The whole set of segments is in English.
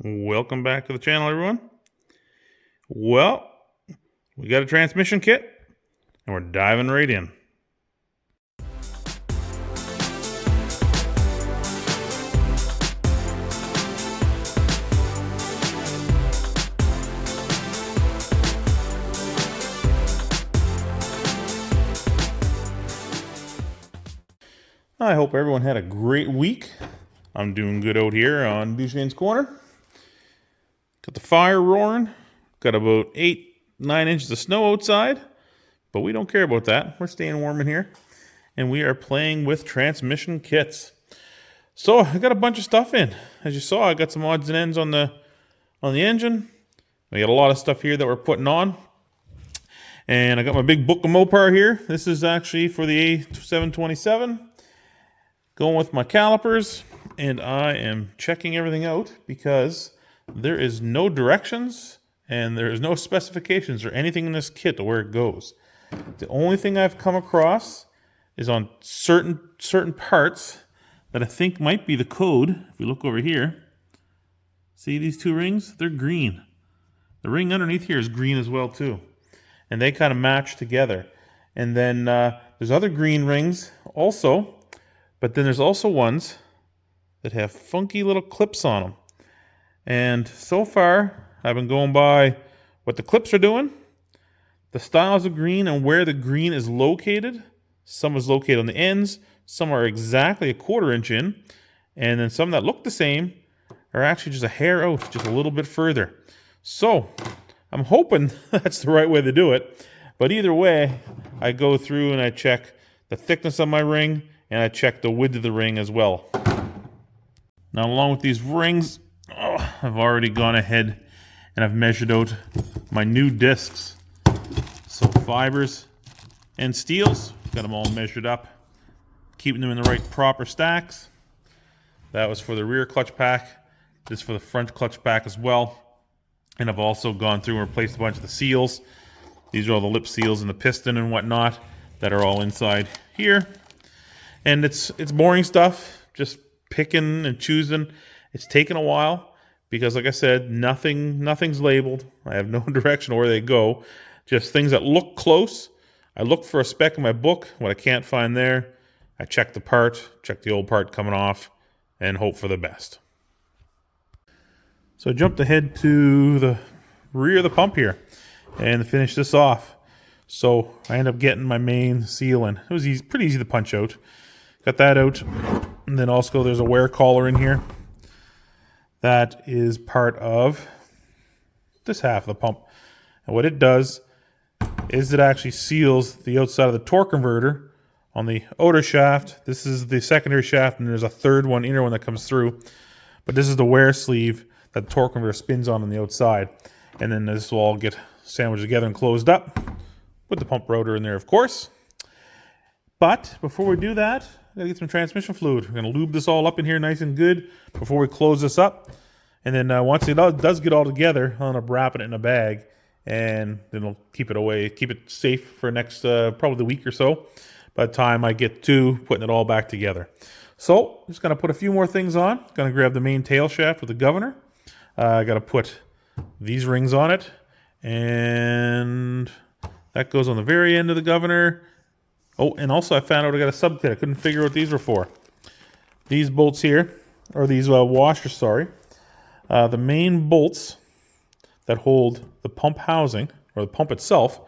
Welcome back to the channel, everyone. Well, we got a transmission kit, and we're diving right in. I hope everyone had a great week. I'm doing good out here on Duchesne's Corner. Got the fire roaring. Got about 8-9 inches of snow outside, but we don't care about that. We're staying warm in here, and we are playing with transmission kits. So I got a bunch of stuff in. As you saw, I got some odds and ends on the engine. We got a lot of stuff here that we're putting on. And I got my big book of Mopar here. This is actually for the A727. Going with my calipers, and I am checking everything out because there is no directions and there is no specifications or anything in this kit to where it goes. The only thing I've come across is on certain parts that I think might be the code. If we look over here, see these two rings? They're green. The ring underneath here is green as well too, and they kind of match together. And then there's other green rings also. But then there's also ones that have funky little clips on them. And so far, I've been going by what the clips are doing, the styles of green, and where the green is located. Some is located on the ends, some are exactly 1/4 inch in, and then some that look the same are actually just a hair out, just a little bit further. So, I'm hoping that's the right way to do it. But either way, I go through and I check the thickness of my ring, and I check the width of the ring as well. Now, along with these rings, I've already gone ahead and I've measured out my new discs. So fibers and steels, got them all measured up, keeping them in the right proper stacks. That was for the rear clutch pack. This is for the front clutch pack as well. And I've also gone through and replaced a bunch of the seals. These are all the lip seals and the piston and whatnot that are all inside here. And it's boring stuff, just picking and choosing. It's taken a while because, like I said, nothing's labeled. I have no direction where they go. Just things that look close. I look for a spec in my book. What I can't find there, I check the part, check the old part coming off, and hope for the best. So I jumped ahead to the rear of the pump here and finish this off. So I end up getting my main seal in. It was pretty easy to punch out. Got that out, and then also there's a wear collar in here. That is part of this half of the pump. And what it does is it actually seals the outside of the torque converter on the outer shaft. This is the secondary shaft, and there's a third one, inner one that comes through. But this is the wear sleeve that the torque converter spins on the outside. And then this will all get sandwiched together and closed up with the pump rotor in there, of course. But before we do that, I gotta get some transmission fluid. We're gonna lube this all up in here nice and good before we close this up. And then once it does get all together, I'm gonna wrap it in a bag, and then we'll keep it away, keep it safe for next probably the week or so. By the time I get to putting it all back together. So just gonna put a few more things on. Gonna grab the main tail shaft with the governor. I gotta put these rings on it, and that goes on the very end of the governor. Oh, and also I found out I got a sub-kit. I couldn't figure out what these were for. These bolts here, or these washers, sorry. The main bolts that hold the pump housing, or the pump itself,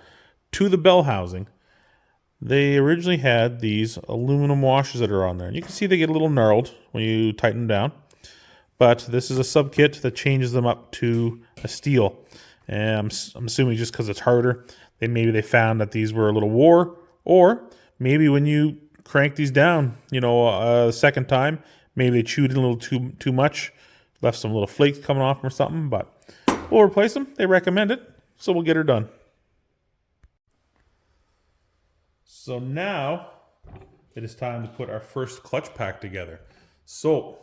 to the bell housing, they originally had these aluminum washers that are on there. And you can see they get a little gnarled when you tighten them down. But this is a sub-kit that changes them up to a steel. And I'm assuming just because it's harder, maybe they found that these were a little wore. Or maybe when you crank these down, the second time, maybe they chewed in a little too much, left some little flakes coming off or something, but we'll replace them. They recommend it, so we'll get her done. So now it is time to put our first clutch pack together. So,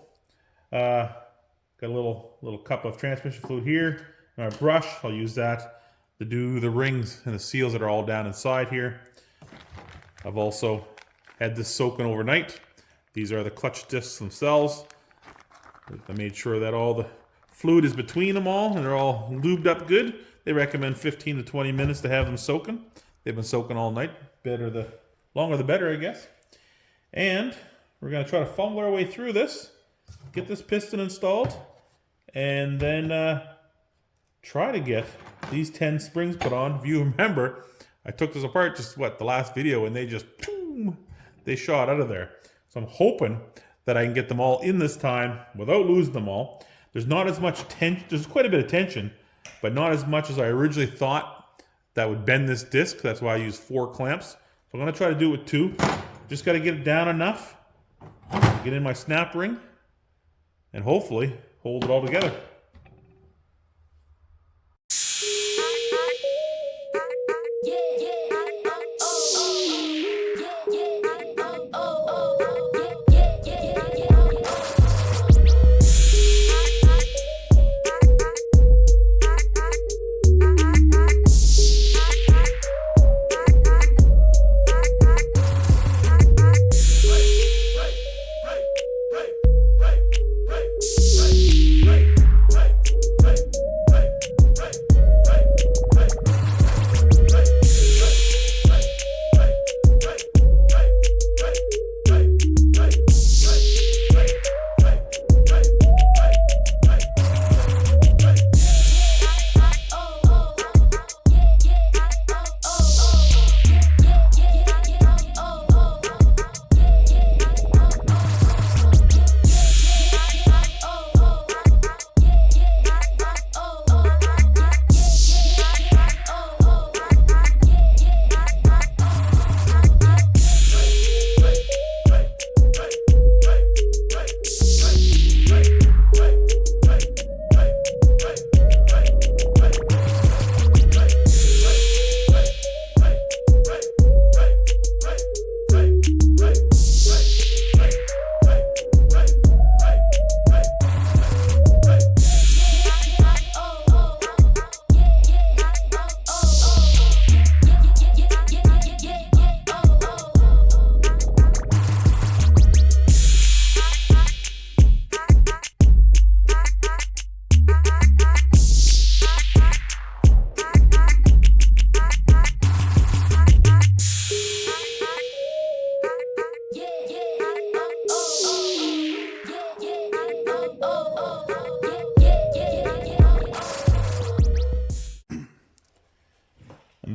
got a little cup of transmission fluid here, and our brush. I'll use that to do the rings and the seals that are all down inside here. I've also had this soaking overnight. These are the clutch discs themselves. I made sure that all the fluid is between them all and they're all lubed up good, they recommend 15 to 20 minutes to have them soaking. They've been soaking all night. Longer the better, I guess. And we're going to try to fumble our way through this, get this piston installed, and then try to get these 10 springs put on. If you remember, I took this apart just, the last video, and they just, boom, they shot out of there. So I'm hoping that I can get them all in this time without losing them all. There's not as much tension, there's quite a bit of tension, but not as much as I originally thought that would bend this disc. That's why I use 4 clamps. So I'm going to try to do it with 2. Just got to get it down enough, get in my snap ring, and hopefully hold it all together.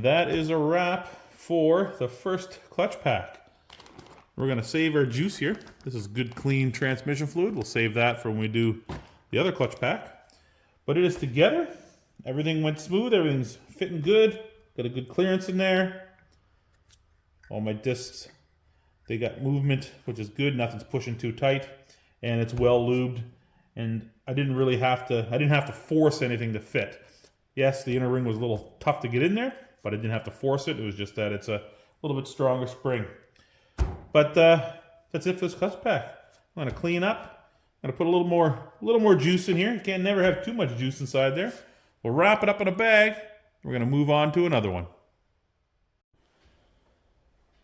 That is a wrap for the first clutch pack. We're going to save our juice here. This is good, clean transmission fluid. We'll save that for when we do the other clutch pack. But it is together. Everything went smooth. Everything's fitting good. Got a good clearance in there. All my discs, they got movement, which is good. Nothing's pushing too tight. And it's well lubed. And I didn't have to force anything to fit. Yes, the inner ring was a little tough to get in there, but I didn't have to force it. It was just that it's a little bit stronger spring. But that's it for this clutch pack. I'm going to clean up. I'm going to put a little more juice in here. You can't never have too much juice inside there. We'll wrap it up in a bag. We're going to move on to another one.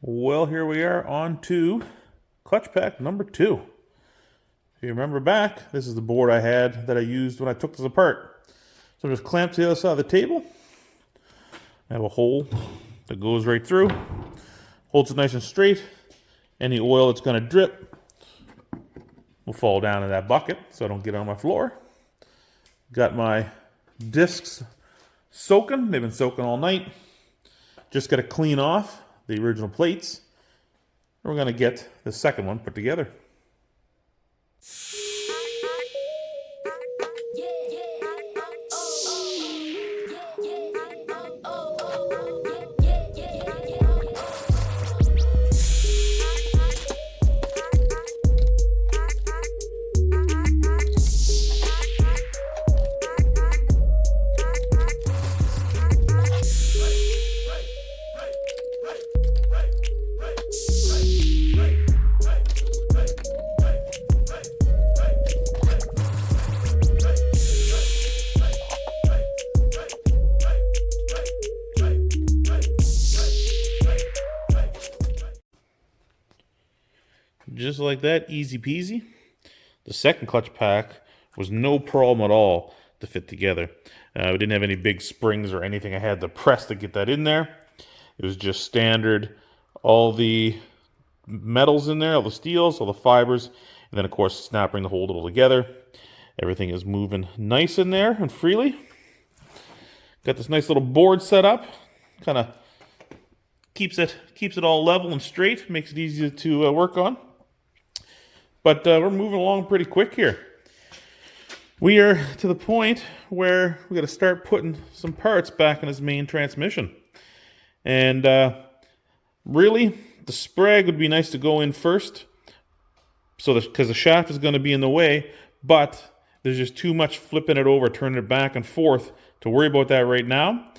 Well, here we are on to clutch pack number 2. If you remember back, this is the board I had that I used when I took this apart. So I'm just clamped to the other side of the table. I have a hole that goes right through, holds it nice and straight. Any oil that's going to drip will fall down in that bucket so I don't get on my floor. Got my discs soaking. They've been soaking all night. Just got to clean off the original plates. We're going to get the second one put together. Just like that, easy peasy. The second clutch pack was no problem at all. to fit together. We didn't have any big springs or anything I had to press to get that in there. It was just standard, all the metals in there, all the steels, all the fibers, and then of course snapping to hold it all together. Everything is moving nice in there and freely. Got this nice little board set up, kind of keeps it all level and straight, makes it easy to work on. But we're moving along pretty quick here. We are to the point where we got to start putting some parts back in his main transmission. And really, the sprag would be nice to go in first, so because the shaft is going to be in the way, but there's just too much flipping it over, turning it back and forth to worry about that right now.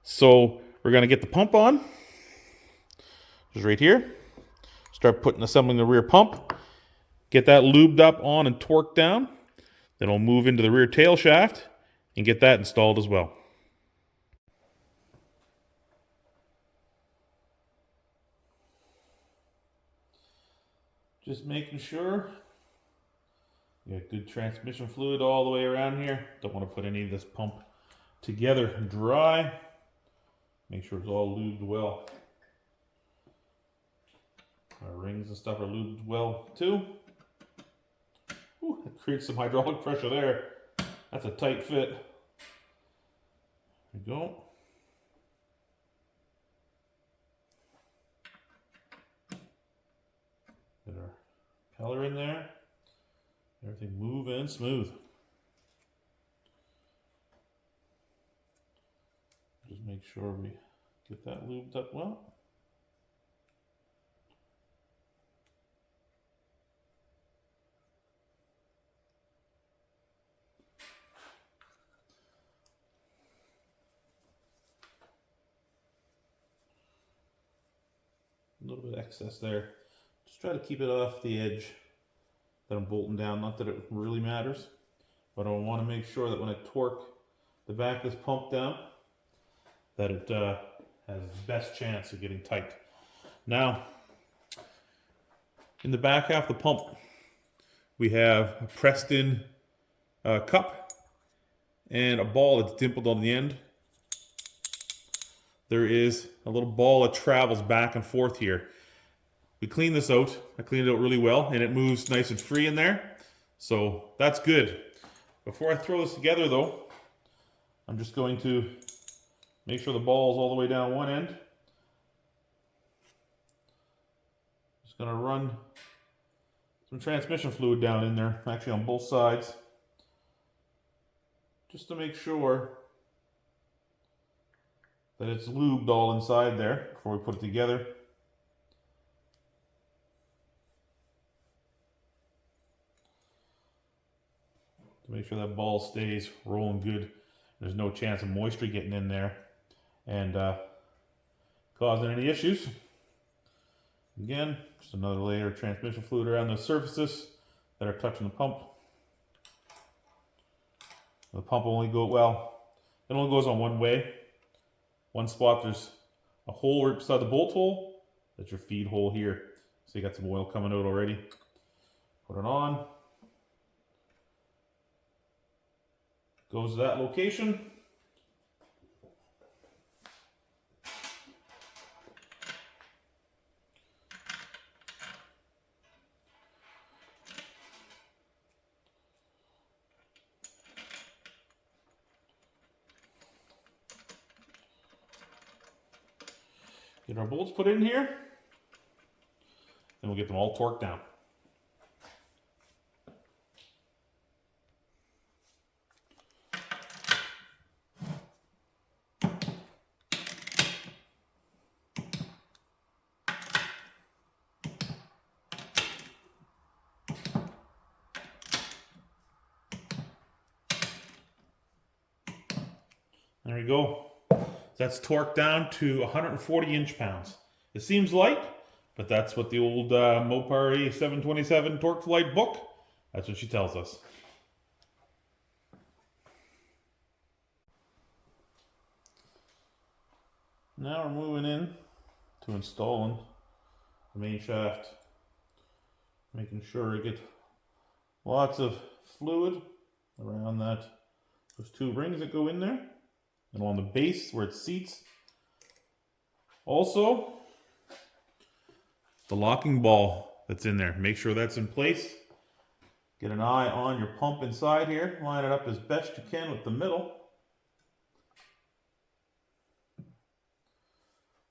So we're going to get the pump on, just right here. Start assembling the rear pump. Get that lubed up on and torqued down. Then we'll move into the rear tail shaft and get that installed as well. Just making sure you got good transmission fluid all the way around here. Don't want to put any of this pump together dry. Make sure it's all lubed well. Our rings and stuff are lubed well too. Ooh, that creates some hydraulic pressure there. That's a tight fit. There we go. Get our color in there. Everything moving smooth. Just make sure we get that lubed up well. A little bit of excess there. Just try to keep it off the edge that I'm bolting down. Not that it really matters, but I want to make sure that when I torque the back of this pump down, that it has the best chance of getting tight. Now, in the back half of the pump, we have a pressed in cup and a ball that's dimpled on the end. There is a little ball that travels back and forth here. We cleaned this out. I cleaned it out really well, and it moves nice and free in there. So that's good. Before I throw this together though, I'm just going to make sure the ball is all the way down one end. Just gonna run some transmission fluid down in there, actually on both sides, just to make sure that it's lubed all inside there before we put it together. To make sure that ball stays rolling good. There's no chance of moisture getting in there and causing any issues. Again, just another layer of transmission fluid around the surfaces that are touching the pump. The pump only it only goes on one way. One spot, there's a hole right beside the bolt hole. That's your feed hole here. So you got some oil coming out already. Put it on. Goes to that location. Get our bolts put in here, and we'll get them all torqued down. There we go. That's torqued down to 140 inch-pounds. It seems light, but that's what the old Mopar A727 Torque Flight book, that's what she tells us. Now we're moving in to installing the main shaft. Making sure we get lots of fluid around that Those 2 rings that go in there. And on the base where it seats. Also, the locking ball that's in there. Make sure that's in place. Get an eye on your pump inside here. Line it up as best you can with the middle.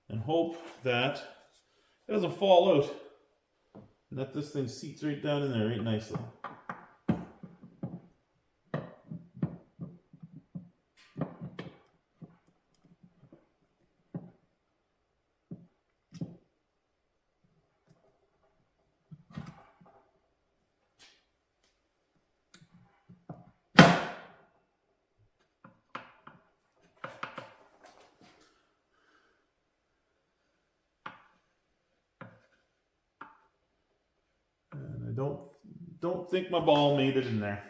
And hope that it doesn't fall out. And that this thing seats right down in there right nicely. And I don't think my ball made it in there.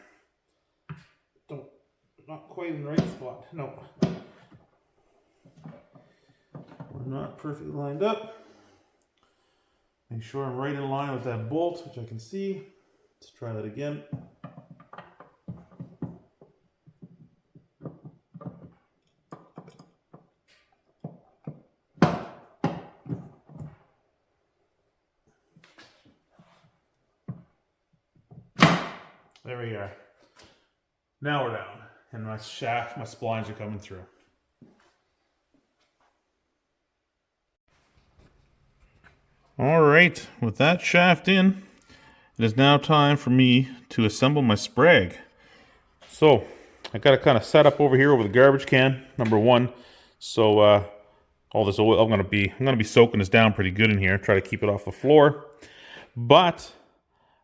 Not quite in the right spot. No. We're not perfectly lined up. Make sure I'm right in line with that bolt, which I can see. Let's try that again. There we are. Now we're down, and my shaft, my splines are coming through. All right, with that shaft in, it is now time for me to assemble my sprag. So I got to kind of set up over here over the garbage can, number 1. So all this oil, I'm gonna be soaking this down pretty good in here. Try to keep it off the floor. But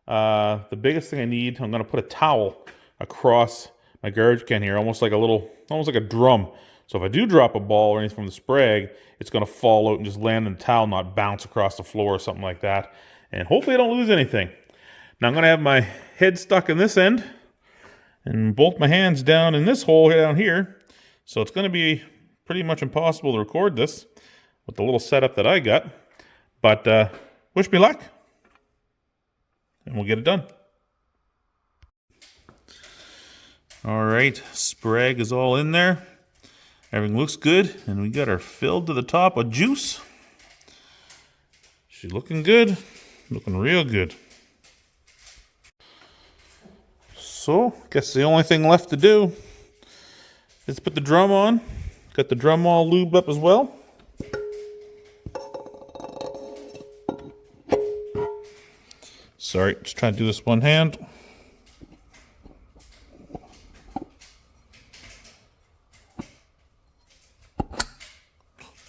the biggest thing I need, I'm gonna put a towel across my garbage can here, almost like a drum. So if I do drop a ball or anything from the sprag, it's going to fall out and just land in the towel, not bounce across the floor or something like that. And hopefully I don't lose anything. Now I'm going to have my head stuck in this end and both my hands down in this hole down here. So it's going to be pretty much impossible to record this with the little setup that I got. But wish me luck, and we'll get it done. All right, sprag is all in there. Everything looks good, and we got her filled to the top of juice. She's looking good, looking real good. So, guess the only thing left to do is put the drum on. Got the drum all lubed up as well. Sorry, just trying to do this one hand.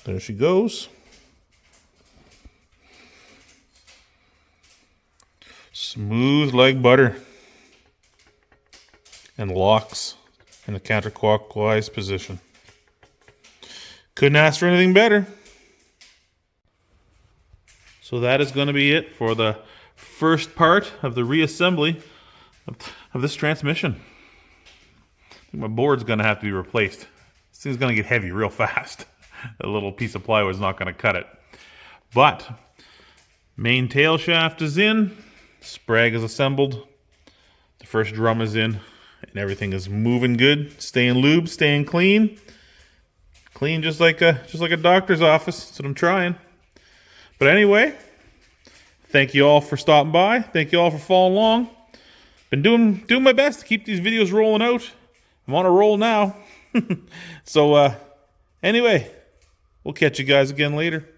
There she goes. Smooth like butter. And locks in the counterclockwise position. Couldn't ask for anything better. So that is going to be it for the first part of the reassembly of this transmission. I think my board's going to have to be replaced. This thing's going to get heavy real fast. A little piece of plywood is not going to cut it. But main tail shaft is in, sprag is assembled, the first drum is in, and everything is moving good, staying lubed, staying clean. Clean just like a doctor's office. That's what I'm trying. But anyway, thank you all for stopping by. Thank you all for following along. Been doing my best to keep these videos rolling out. I'm on a roll now. So anyway, we'll catch you guys again later.